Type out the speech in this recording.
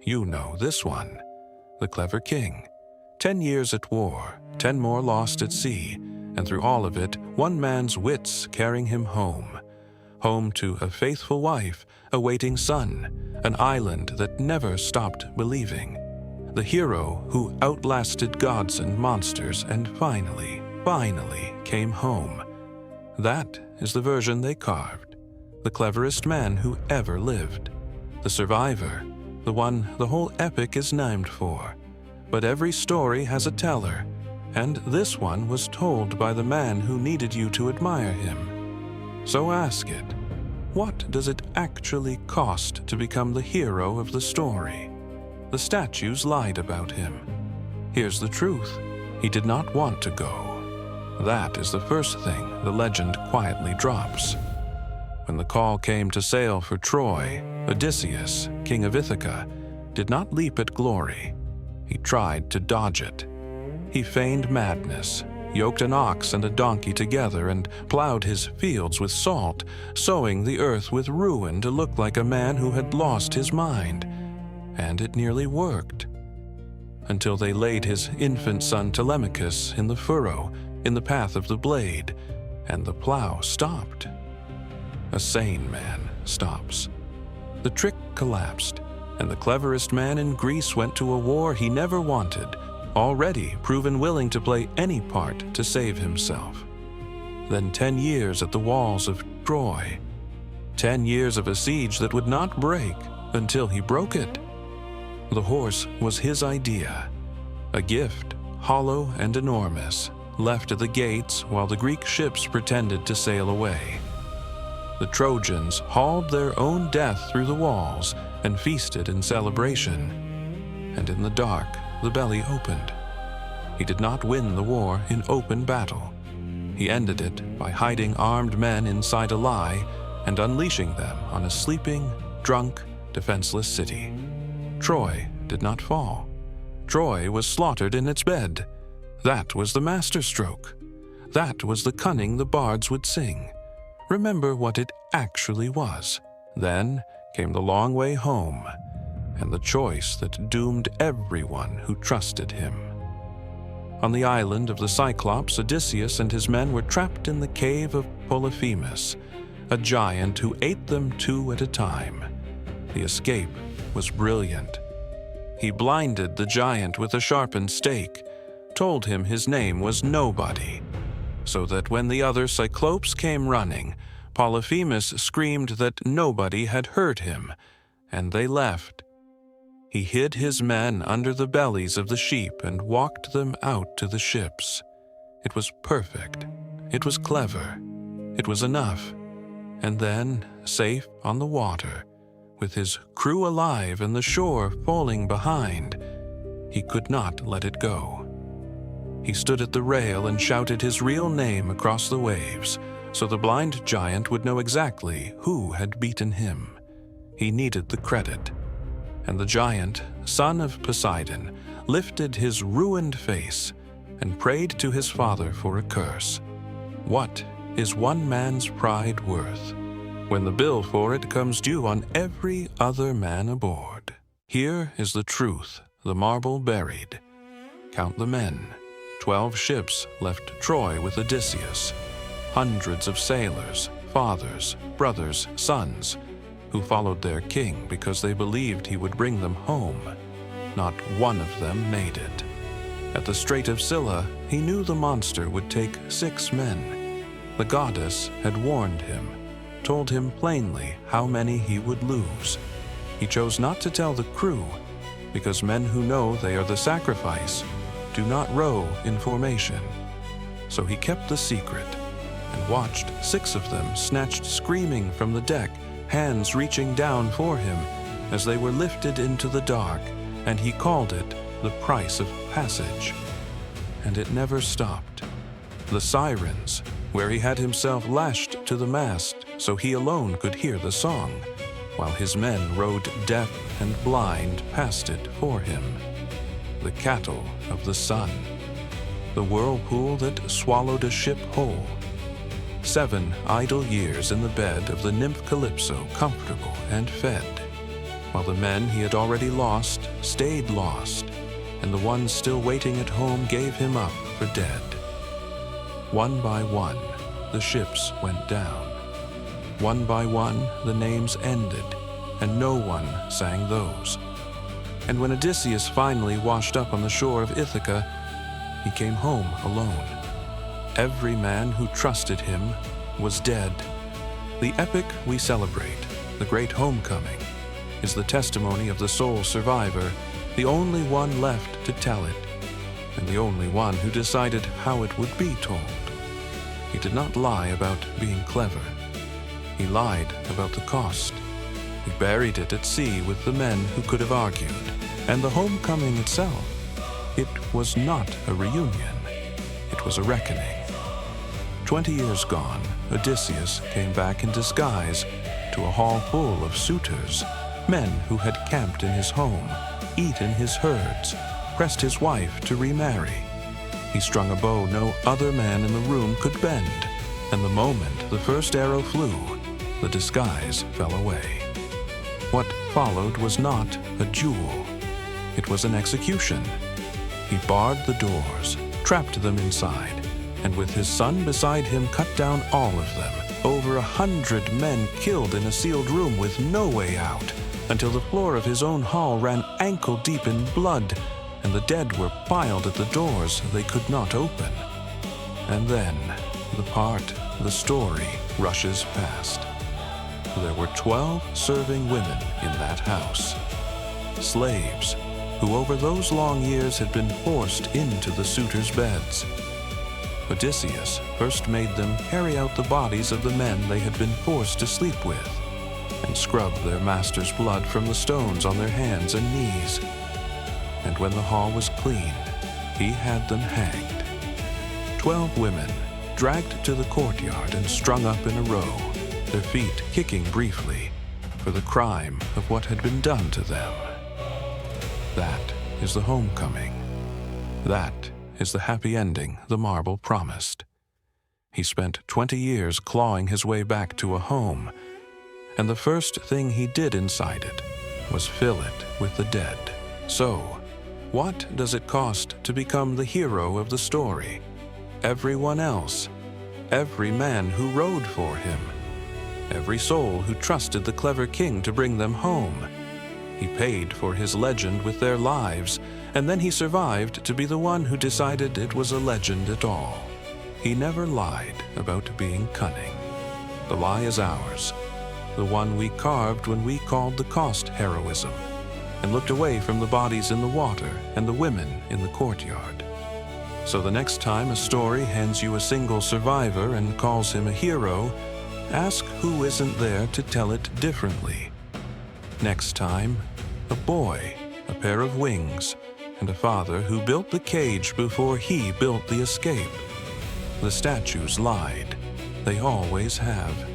You know this one. The clever king. 10 years at war, 10 more lost at sea, and through all of it, one man's wits carrying him home. Home to a faithful wife, a waiting son, an island that never stopped believing. The hero who outlasted gods and monsters and finally came home. That is the version they carved. The cleverest man who ever lived. The survivor, the one the whole epic is named for. But every story has a teller, and this one was told by the man who needed you to admire him. So ask it, what does it actually cost to become the hero of the story? The statues lied about him. Here's the truth. He did not want to go. That is the first thing the legend quietly drops. When the call came to sail for Troy, Odysseus, king of Ithaca, did not leap at glory. He tried to dodge it. He feigned madness, yoked an ox and a donkey together and plowed his fields with salt, sowing the earth with ruin to look like a man who had lost his mind. And it nearly worked. Until they laid his infant son Telemachus in the furrow, in the path of the blade, and the plow stopped. A sane man stops. The trick collapsed, and the cleverest man in Greece went to a war he never wanted, already proven willing to play any part to save himself. Then 10 years at the walls of Troy. 10 years of a siege that would not break until he broke it. The horse was his idea, a gift, hollow and enormous, left at the gates while the Greek ships pretended to sail away. The Trojans hauled their own death through the walls and feasted in celebration. And in the dark, the belly opened. He did not win the war in open battle. He ended it by hiding armed men inside a lie and unleashing them on a sleeping, drunk, defenseless city. Troy did not fall. Troy was slaughtered in its bed. That was the masterstroke. That was the cunning the bards would sing. Remember what it actually was. Then came the long way home, and the choice that doomed everyone who trusted him. On the island of the Cyclops, Odysseus and his men were trapped in the cave of Polyphemus, a giant who ate them 2 at a time. The escape was brilliant. He blinded the giant with a sharpened stake, told him his name was Nobody, so that when the other Cyclopes came running, Polyphemus screamed that nobody had heard him, and they left. He hid his men under the bellies of the sheep and walked them out to the ships. It was perfect. It was clever. It was enough. And then, safe on the water, with his crew alive and the shore falling behind, he could not let it go. He stood at the rail and shouted his real name across the waves, so the blind giant would know exactly who had beaten him. He needed the credit. And the giant, son of Poseidon, lifted his ruined face and prayed to his father for a curse. What is one man's pride worth when the bill for it comes due on every other man aboard? Here is the truth, the marble buried. Count the men. 12 ships left Troy with Odysseus. Hundreds of sailors, fathers, brothers, sons, who followed their king because they believed he would bring them home. Not one of them made it. At the Strait of Scylla, he knew the monster would take 6 men. The goddess had warned him, told him plainly how many he would lose. He chose not to tell the crew, because men who know they are the sacrifice do not row in formation. So he kept the secret and watched 6 of them snatched screaming from the deck, hands reaching down for him as they were lifted into the dark, and he called it the price of passage. And it never stopped. The sirens, where he had himself lashed to the mast so he alone could hear the song, while his men rode deaf and blind past it for him. The cattle of the sun, the whirlpool that swallowed a ship whole. 7 idle years in the bed of the nymph Calypso, comfortable and fed. while the men he had already lost stayed lost, and the ones still waiting at home gave him up for dead. One by one, the ships went down. One by one, the names ended, and no one sang those. And when Odysseus finally washed up on the shore of Ithaca, he came home alone. Every man who trusted him was dead. The epic we celebrate, the great homecoming, is the testimony of the sole survivor, the only one left to tell it, and the only one who decided how it would be told. He did not lie about being clever. He lied about the cost. He buried it at sea with the men who could have argued. And the homecoming itself, it was not a reunion. It was a reckoning. 20 years gone, Odysseus came back in disguise to a hall full of suitors, men who had camped in his home, eaten his herds, pressed his wife to remarry. He strung a bow no other man in the room could bend, and the moment the first arrow flew, the disguise fell away. What followed was not a duel. It was an execution. He barred the doors, trapped them inside, and with his son beside him cut down all of them. Over 100 men killed in a sealed room with no way out, until the floor of his own hall ran ankle-deep in blood, and the dead were piled at the doors they could not open. And then, the story rushes past. There were 12 serving women in that house, slaves who over those long years had been forced into the suitors' beds. Odysseus first made them carry out the bodies of the men they had been forced to sleep with, and scrub their master's blood from the stones on their hands and knees. And when the hall was clean, he had them hanged. 12 women, dragged to the courtyard and strung up in a row, their feet kicking briefly, for the crime of what had been done to them. That is the homecoming. That is the happy ending the marble promised. He spent 20 years clawing his way back to a home, and the first thing he did inside it was fill it with the dead. So, what does it cost to become the hero of the story? Everyone else, every man who rode for him, every soul who trusted the clever king to bring them home. He paid for his legend with their lives, and then he survived to be the one who decided it was a legend at all. He never lied about being cunning. The lie is ours, the one we carved when we called the cost heroism, and looked away from the bodies in the water and the women in the courtyard. So the next time a story hands you a single survivor and calls him a hero, ask who isn't there to tell it differently. Next time, a boy, a pair of wings, and a father who built the cage before he built the escape. The statues lied. They always have.